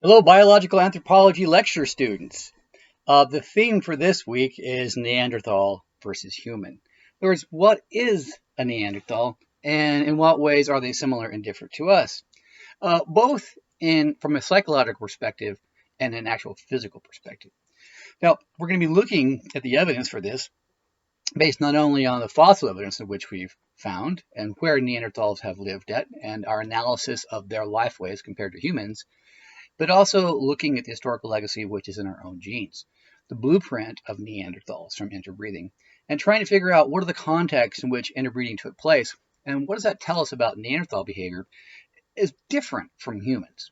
Hello, biological anthropology lecture students. The theme for this week is Neanderthal versus human. In other words, what is a Neanderthal, and in what ways are they similar and different to us? Both from a psychological perspective and an actual physical perspective. Now, we're going to be looking at the evidence for this based not only on the fossil evidence of which we've found and where Neanderthals have lived at, and our analysis of their lifeways compared to humans, but also looking at the historical legacy which is in our own genes, the blueprint of Neanderthals from interbreeding, and trying to figure out what are the contexts in which interbreeding took place, and what does that tell us about Neanderthal behavior is different from humans.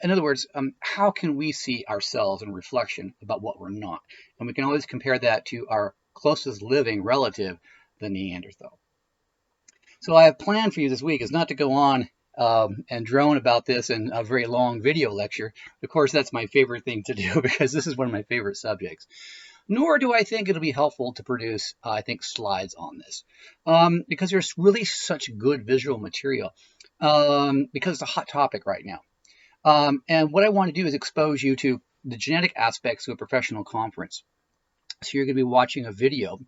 In other words, how can we see ourselves in reflection about what we're not? And we can always compare that to our closest living relative, the Neanderthal. So I have planned for you this week is not to go on and drone about this in a very long video lecture. Of course, that's my favorite thing to do because this is one of my favorite subjects. Nor do I think it'll be helpful to produce, slides on this because there's really such good visual material because it's a hot topic right now. And what I want to do is expose you to the genetic aspects of a professional conference. So you're going to be watching a video.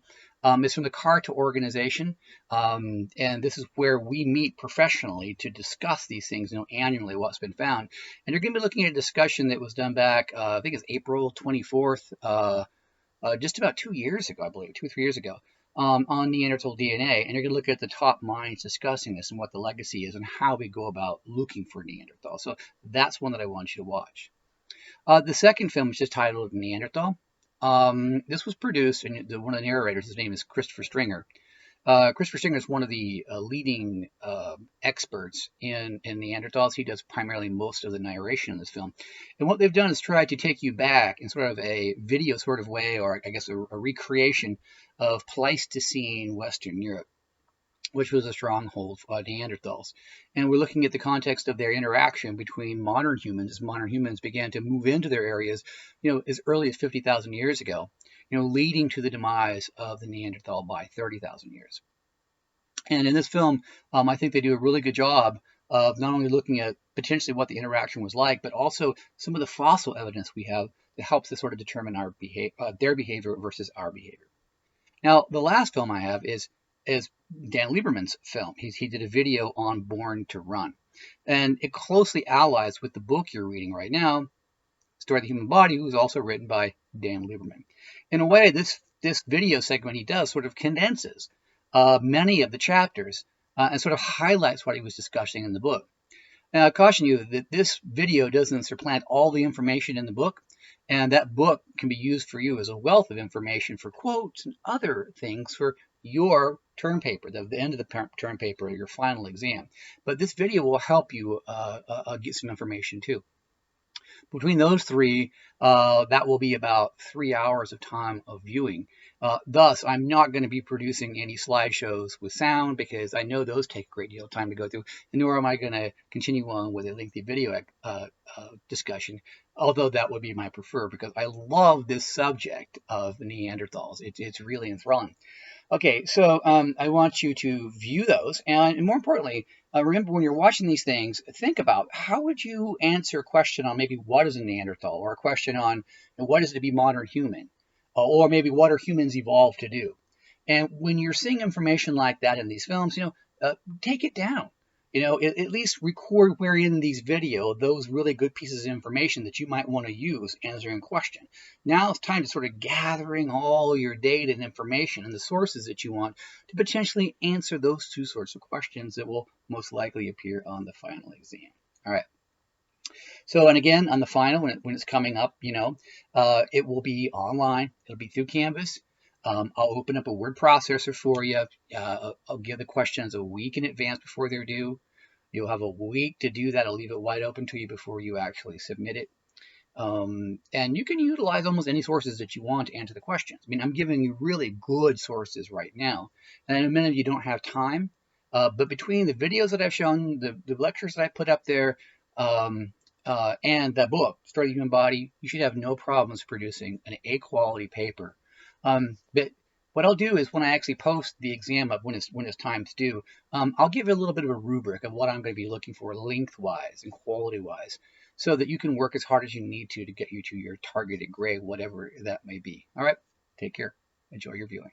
It's from the CARTA organization, and this is where we meet professionally to discuss these things, annually what's been found. And you're going to be looking at a discussion that was done back, I think it's April 24th, just about 2 years ago, I believe, 2 or 3 years ago, on Neanderthal DNA. And you're going to look at the top minds discussing this and what the legacy is and how we go about looking for Neanderthal. So that's one that I want you to watch. The second film is just titled Neanderthal. This was produced, and one of the narrators, his name is Christopher Stringer. Christopher Stringer is one of the leading experts in Neanderthals. He does primarily most of the narration in this film. And what they've done is try to take you back in sort of a video sort of way, or I guess a recreation of Pleistocene Western Europe, which was a stronghold for Neanderthals. And we're looking at the context of their interaction between modern humans as modern humans began to move into their areas, as early as 50,000 years ago, leading to the demise of the Neanderthal by 30,000 years. And in this film, I think they do a really good job of not only looking at potentially what the interaction was like, but also some of the fossil evidence we have that helps to sort of determine their behavior versus our behavior. Now, the last film I have is Dan Lieberman's film. He did a video on Born to Run. And it closely allies with the book you're reading right now, Story of the Human Body, who's also written by Dan Lieberman. In a way, this video segment he does sort of condenses many of the chapters and sort of highlights what he was discussing in the book. Now, I caution you that this video doesn't supplant all the information in the book, and that book can be used for you as a wealth of information for quotes and other things for your term paper, the end of the term paper, or your final exam. But this video will help you get some information too. Between those three, that will be about 3 hours of time of viewing. Thus, I'm not going to be producing any slideshows with sound because I know those take a great deal of time to go through, nor am I going to continue on with a lengthy video discussion, although that would be my preferred because I love this subject of Neanderthals. It's really enthralling. Okay, so I want you to view those, and more importantly, remember when you're watching these things, think about how would you answer a question on maybe what is a Neanderthal, or a question on what is it to be modern human, or maybe what are humans evolved to do. And when you're seeing information like that in these films, take it down. At least record where in these video those really good pieces of information that you might want to use answering a question. Now it's time to sort of gathering all your data and information and the sources that you want to potentially answer those two sorts of questions that will most likely appear on the final exam. All right. So, and again, on the final, when it's coming up, it will be online. It'll be through Canvas. I'll open up a word processor for you. I'll give the questions a week in advance before they're due. You'll have a week to do that. I'll leave it wide open to you before you actually submit it. And you can utilize almost any sources that you want to answer the questions. I mean, I'm giving you really good sources right now. And in a minute, you don't have time. But between the videos that I've shown, the lectures that I put up there, and that book, Story of the Human Body, you should have no problems producing an A quality paper. But What I'll do is when I actually post the exam up when it's time to do, I'll give you a little bit of a rubric of what I'm going to be looking for lengthwise and quality-wise, so that you can work as hard as you need to get you to your targeted grade, whatever that may be. All right, take care. Enjoy your viewing.